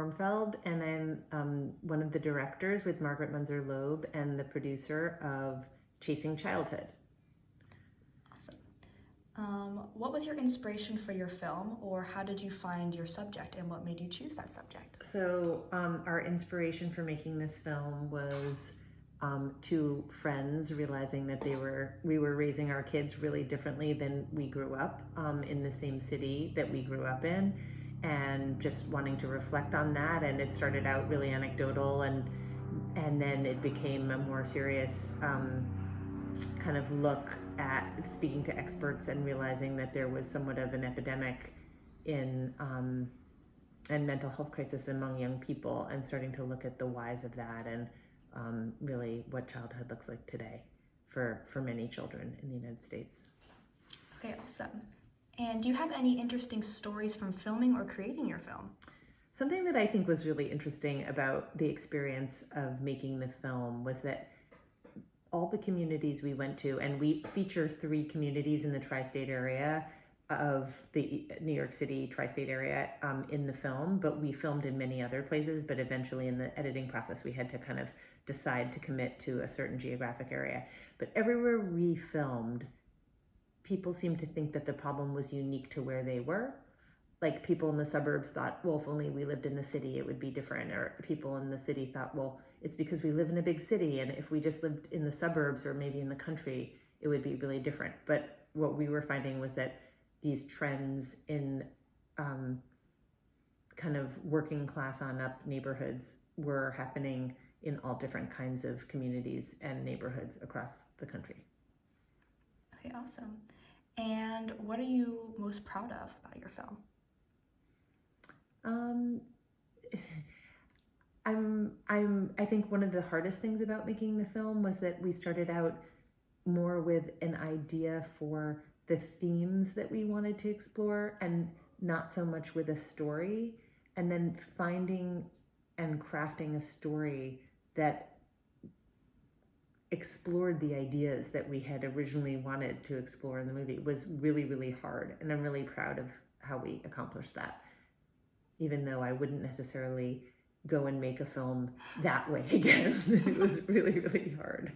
Wurmfeld, and I'm one of the directors with Margaret Munzer-Loeb and the producer of Chasing Childhood. Awesome. What was your inspiration for your film, or how did you find your subject, and what made you choose that subject? So our inspiration for making this film was two friends realizing that we were raising our kids really differently than we grew up in the same city that we grew up in, and just wanting to reflect on that. And it started out really anecdotal, and then it became a more serious kind of look at speaking to experts and realizing that there was somewhat of an epidemic in and mental health crisis among young people, and starting to look at the whys of that, and really what childhood looks like today for many children in the United States. Okay, awesome. And do you have any interesting stories from filming or creating your film? Something that I think was really interesting about the experience of making the film was that all the communities we went to, and we feature 3 communities in the tri-state area of the New York City tri-state area in the film, but we filmed in many other places. But eventually in the editing process, we had to kind of decide to commit to a certain geographic area. But everywhere we filmed, people seemed to think that the problem was unique to where they were. Like, people in the suburbs thought, well, if only we lived in the city, it would be different. Or people in the city thought, well, it's because we live in a big city, and if we just lived in the suburbs or maybe in the country, it would be really different. But what we were finding was that these trends in kind of working class on up neighborhoods were happening in all different kinds of communities and neighborhoods across the country. Okay, awesome. And what are you most proud of about your film? I think one of the hardest things about making the film was that we started out more with an idea for the themes that we wanted to explore, and not so much with a story, and then finding and crafting a story that explored the ideas that we had originally wanted to explore in the movie was really, really hard. And I'm really proud of how we accomplished that, even though I wouldn't necessarily go and make a film that way again. It was really, really hard.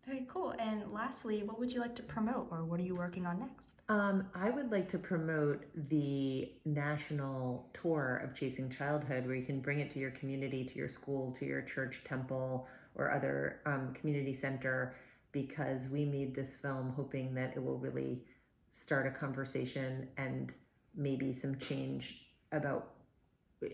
Okay, cool. And lastly, what would you like to promote, or what are you working on next? I would like to promote the national tour of Chasing Childhood, where you can bring it to your community, to your school, to your church, temple, or other community center, because we made this film hoping that it will really start a conversation and maybe some change about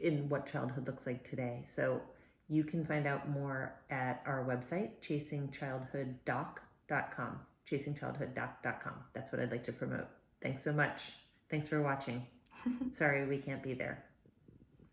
in what childhood looks like today. So you can find out more at our website, chasingchildhooddoc.com, chasingchildhooddoc.com. That's what I'd like to promote. Thanks so much. Thanks for watching. Sorry we can't be there.